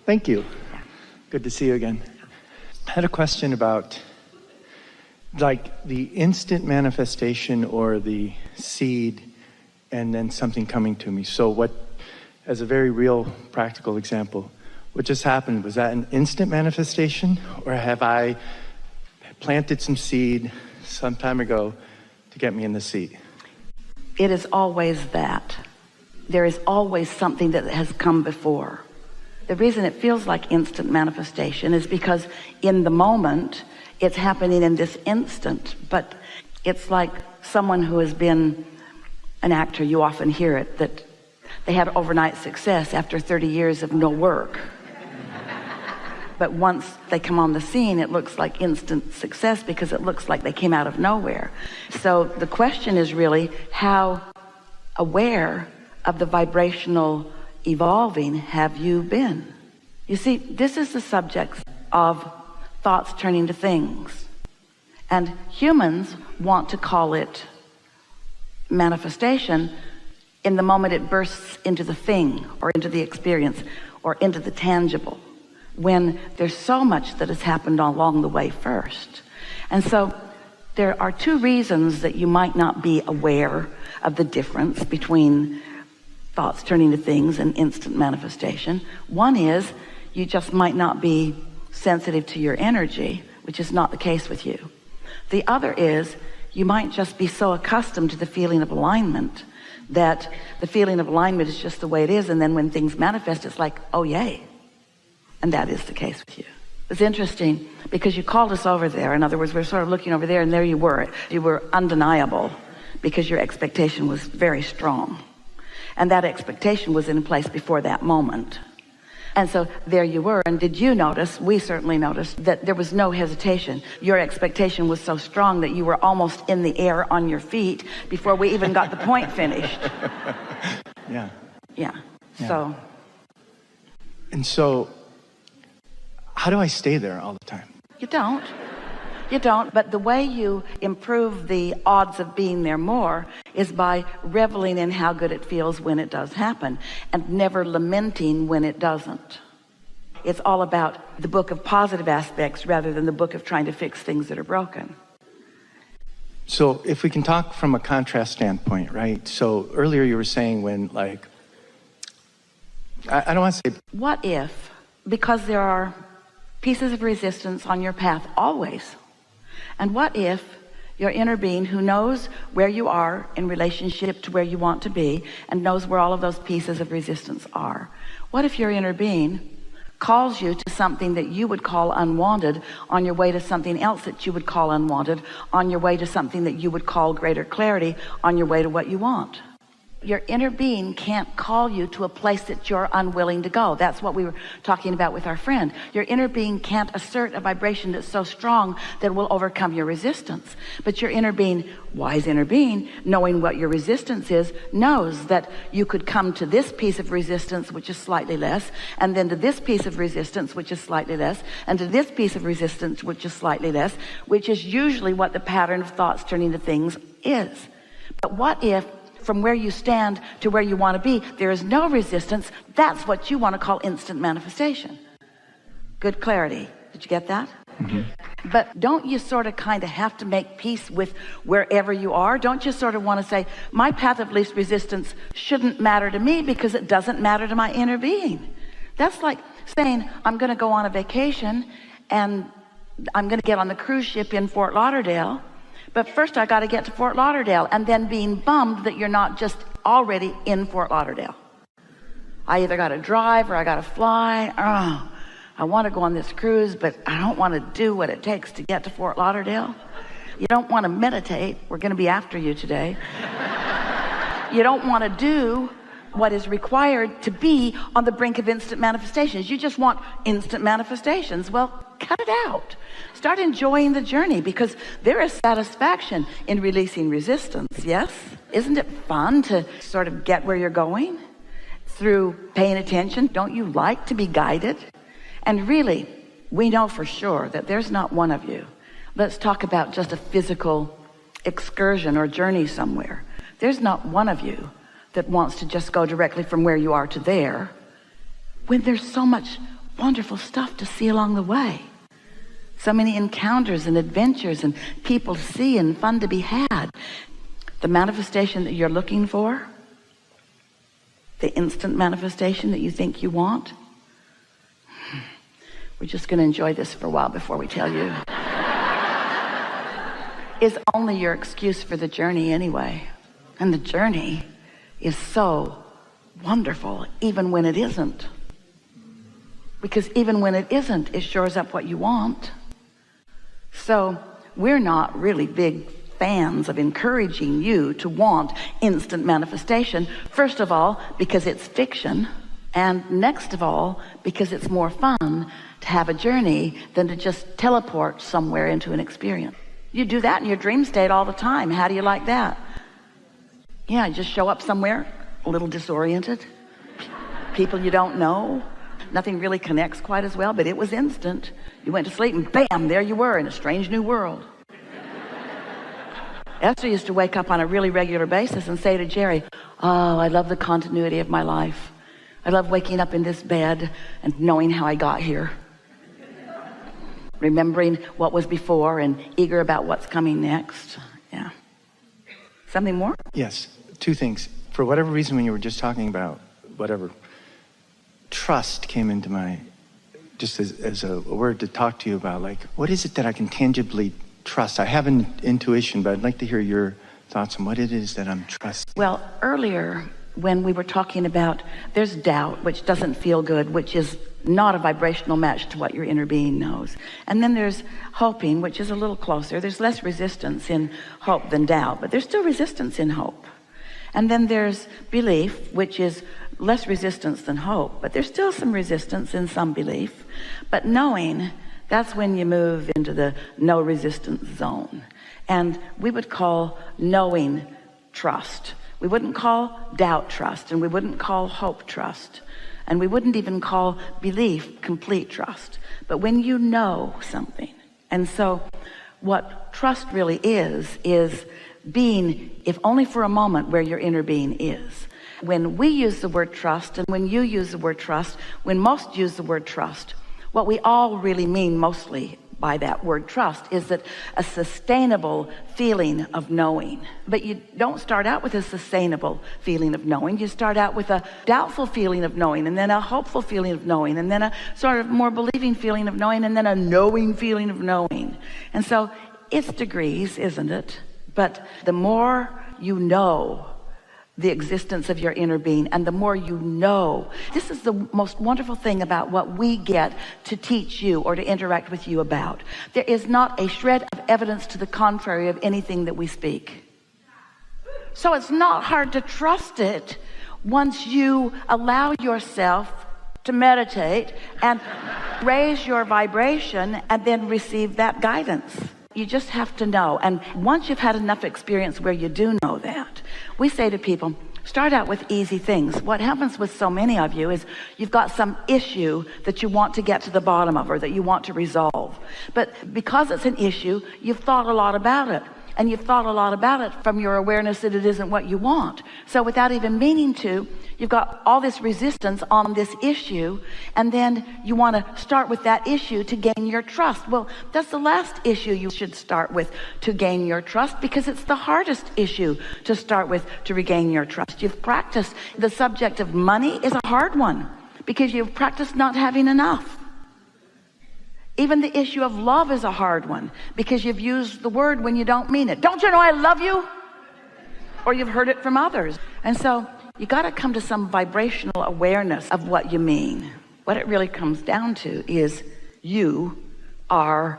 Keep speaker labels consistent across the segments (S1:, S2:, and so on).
S1: Thank you. Good to see you again. I had a question about like the instant manifestation or the seed and then something coming to me. So what, as a very real practical example, what just happened, was that an instant manifestation, or have I planted some seed some time ago to get me in the seat?
S2: It is always that. There is always something that has come before. The reason it feels like instant manifestation is because in the moment, it's happening in this instant, but it's like someone who has been an actor, you often hear it, that they had overnight success after 30 years of no work. But once they come on the scene, it looks like instant success because it looks like they came out of nowhere. So the question is really, how aware of the vibrational evolving have you been? You see, this is the subject of thoughts turning to things. And humans want to call it manifestation in the moment it bursts into the thing or into the experience or into the tangible, when there's so much that has happened along the way first. And so there are two reasons that you might not be aware of the difference between thoughts turning to things and instant manifestation. One is you just might not be sensitive to your energy, which is not the case with you. The other is you might just be so accustomed to the feeling of alignment that the feeling of alignment is just the way it is, and then when things manifest, it's like, oh yay. And that is the case with you. It's interesting because you called us over there. In other words, we're sort of looking over there, and there you were. You were undeniable because your expectation was very strong. And that expectation was in place before that moment. And so there you were. And did you notice, we certainly noticed, that there was no hesitation. Your expectation was so strong that you were almost in the air on your feet before we even got the point finished. Yeah. So.
S1: And so, how do I stay there all the time?
S2: You don't. But the way you improve the odds of being there more is by reveling in how good it feels when it does happen and never lamenting when it doesn't. It's all about the book of positive aspects rather than the book of trying to fix things that are broken.
S1: So if we can talk from a contrast standpoint, right? So earlier you were saying when, like, I don't want to say...
S2: What if, because there are pieces of resistance on your path always, and what if your inner being, who knows where you are in relationship to where you want to be and knows where all of those pieces of resistance are, what if your inner being calls you to something that you would call unwanted on your way to something else that you would call unwanted, on your way to something that you would call greater clarity, on your way to what you want? Your inner being can't call you to a place that you're unwilling to go. That's what we were talking about with our friend. Your inner being can't assert a vibration that's so strong that it will overcome your resistance. But your inner being, wise inner being, knowing what your resistance is, knows that you could come to this piece of resistance, which is slightly less, and then to this piece of resistance, which is slightly less, and to this piece of resistance, which is slightly less, which is usually what the pattern of thoughts turning to things is. But what if from where you stand to where you want to be, there is no resistance? That's what you want to call instant manifestation. Good clarity. Did you get that?
S1: Mm-hmm.
S2: But don't you sort of kind of have to make peace with wherever you are? Don't you sort of want to say, my path of least resistance shouldn't matter to me because it doesn't matter to my inner being? That's like saying, I'm going to go on a vacation and I'm going to get on the cruise ship in Fort Lauderdale, but first I got to get to Fort Lauderdale, and then being bummed that you're not just already in Fort Lauderdale. I either got to drive or I got to fly. Oh, I want to go on this cruise, but I don't want to do what it takes to get to Fort Lauderdale. You don't want to meditate. We're going to be after you today. You don't want to do what is required to be on the brink of instant manifestations. You just want instant manifestations. Well, cut it out. Start enjoying the journey, because there is satisfaction in releasing resistance, yes? Isn't it fun to sort of get where you're going through paying attention? Don't you like to be guided? And really, we know for sure that there's not one of you. Let's talk about just a physical excursion or journey somewhere. There's not one of you that wants to just go directly from where you are to there, when there's so much wonderful stuff to see along the way. So many encounters and adventures and people to see and fun to be had. The manifestation that you're looking for, the instant manifestation that you think you want. We're just going to enjoy this for a while before we tell you. Is only your excuse for the journey anyway. And the journey is so wonderful, even when it isn't. Because even when it isn't, it shores up what you want. So we're not really big fans of encouraging you to want instant manifestation. First of all, because it's fiction. And next of all, because it's more fun to have a journey than to just teleport somewhere into an experience. You do that in your dream state all the time. How do you like that? Yeah, just show up somewhere, a little disoriented. People you don't know. Nothing really connects quite as well, but it was instant. You went to sleep and bam, there you were in a strange new world. Esther used to wake up on a really regular basis and say to Jerry, oh, I love the continuity of my life. I love waking up in this bed and knowing how I got here. Remembering what was before and eager about what's coming next. Yeah. Something more?
S1: Yes, two things. For whatever reason, when you were just talking about whatever, trust came into my, just as a word to talk to you about, like, what is it that I can tangibly trust? I have an intuition, but I'd like to hear your thoughts on what it is that I'm trusting.
S2: Well, earlier when we were talking about, there's doubt, which doesn't feel good, which is not a vibrational match to what your inner being knows. And then there's hoping, which is a little closer. There's less resistance in hope than doubt, but there's still resistance in hope. And then there's belief, which is less resistance than hope, but there's still some resistance in some belief. But knowing, that's when you move into the no resistance zone. And we would call knowing trust. We wouldn't call doubt trust, and we wouldn't call hope trust, and we wouldn't even call belief complete trust. But when you know something, and so what trust really is being, if only for a moment, where your inner being is. When we use the word trust, and when you use the word trust, when most use the word trust, what we all really mean mostly by that word trust is that a sustainable feeling of knowing. But you don't start out with a sustainable feeling of knowing. You start out with a doubtful feeling of knowing, and then a hopeful feeling of knowing, and then a sort of more believing feeling of knowing, and then a knowing feeling of knowing. And so it's degrees, isn't it? But the more you know the existence of your inner being, and the more you know, this is the most wonderful thing about what we get to teach you or to interact with you about. There is not a shred of evidence to the contrary of anything that we speak. So it's not hard to trust it once you allow yourself to meditate and raise your vibration and then receive that guidance. You just have to know. And once you've had enough experience where you do know that, we say to people, start out with easy things. What happens with so many of you is you've got some issue that you want to get to the bottom of or that you want to resolve. But because it's an issue, you've thought a lot about it. And you've thought a lot about it from your awareness that it isn't what you want. So without even meaning to, you've got all this resistance on this issue, and then you want to start with that issue to gain your trust. Well, that's the last issue you should start with to gain your trust, because it's the hardest issue to start with to regain your trust. You've practiced. The subject of money is a hard one because you've practiced not having enough. Even the issue of love is a hard one because you've used the word when you don't mean it. Don't you know I love you? Or you've heard it from others. And so you got to come to some vibrational awareness of what you mean. What it really comes down to is you are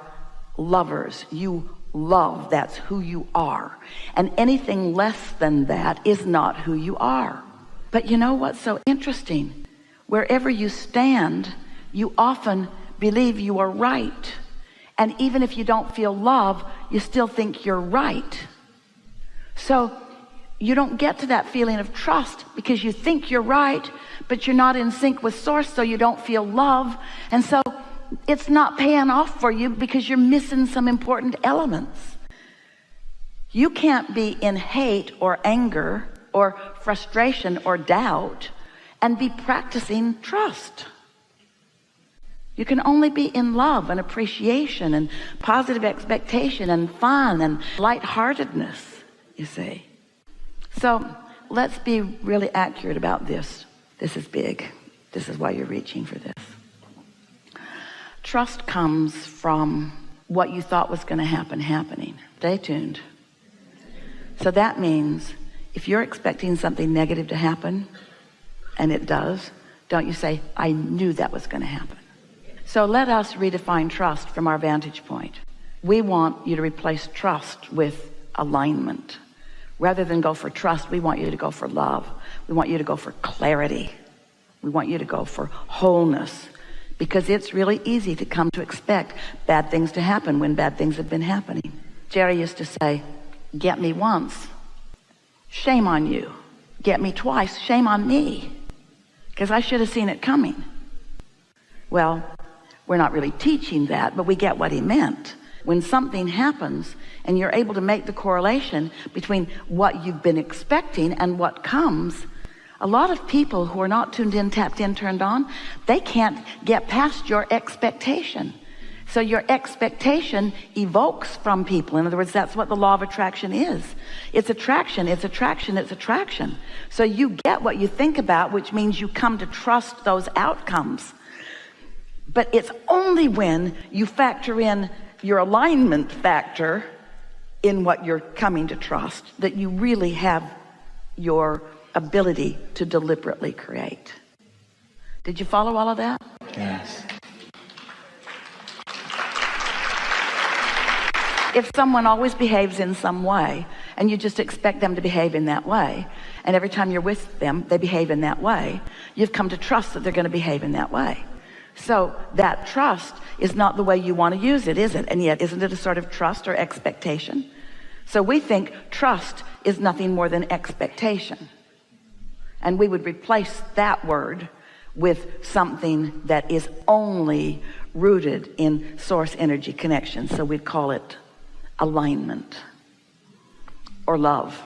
S2: lovers. You love. That's who you are. And anything less than that is not who you are. But you know what's so interesting? Wherever you stand, you often believe you are right. And even if you don't feel love, you still think you're right. So you don't get to that feeling of trust because you think you're right, but you're not in sync with source, so you don't feel love. And so it's not paying off for you because you're missing some important elements. You can't be in hate or anger or frustration or doubt and be practicing trust. You can only be in love and appreciation and positive expectation and fun and lightheartedness, you see. So let's be really accurate about this. This is big. This is why you're reaching for this. Trust comes from what you thought was going to happen happening. Stay tuned. So that means if you're expecting something negative to happen, and it does, don't you say, I knew that was going to happen. So let us redefine trust from our vantage point. We want you to replace trust with alignment. Rather than go for trust, we want you to go for love. We want you to go for clarity. We want you to go for wholeness. Because it's really easy to come to expect bad things to happen when bad things have been happening. Jerry used to say, get me once, shame on you. Get me twice, shame on me. Because I should have seen it coming. Well, we're not really teaching that, but we get what he meant. When something happens and you're able to make the correlation between what you've been expecting and what comes, a lot of people who are not tuned in, tapped in, turned on, they can't get past your expectation. So your expectation evokes from people. In other words, that's what the law of attraction is. It's attraction, it's attraction, it's attraction. So you get what you think about, which means you come to trust those outcomes. But it's only when you factor in your alignment factor in what you're coming to trust that you really have your ability to deliberately create. Did you follow all of that?
S1: Yes.
S2: If someone always behaves in some way and you just expect them to behave in that way, and every time you're with them they behave in that way, you've come to trust that they're going to behave in that way. So that trust is not the way you want to use it, is it? And yet, isn't it a sort of trust or expectation? So we think trust is nothing more than expectation. And we would replace that word with something that is only rooted in source energy connection. So we'd call it alignment or love.